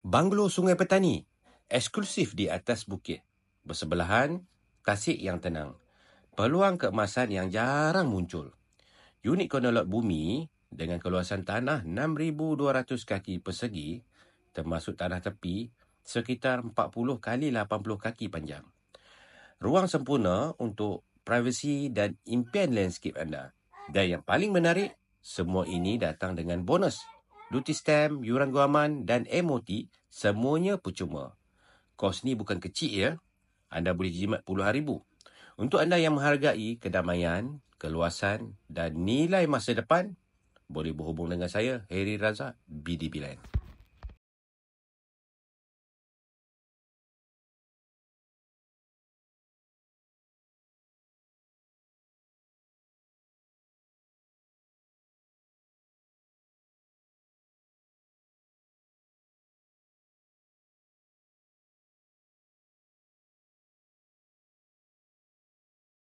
Banglo Sungai Petani, eksklusif di atas bukit. Bersebelahan, tasik yang tenang. Peluang keemasan yang jarang muncul. Unit konolot bumi dengan keluasan tanah 6,200 kaki persegi, termasuk tanah tepi, sekitar 40 kali 80 kaki panjang. Ruang sempurna untuk privasi dan impian landscape anda. Dan yang paling menarik, semua ini datang dengan bonus. Duty stamp, yuran guaman dan MOT, semuanya percuma. Kos ni bukan kecil ya. Anda boleh jimat puluhan ribu. Untuk anda yang menghargai kedamaian, keluasan dan nilai masa depan, boleh berhubung dengan saya, Heri Razak, BDB Land.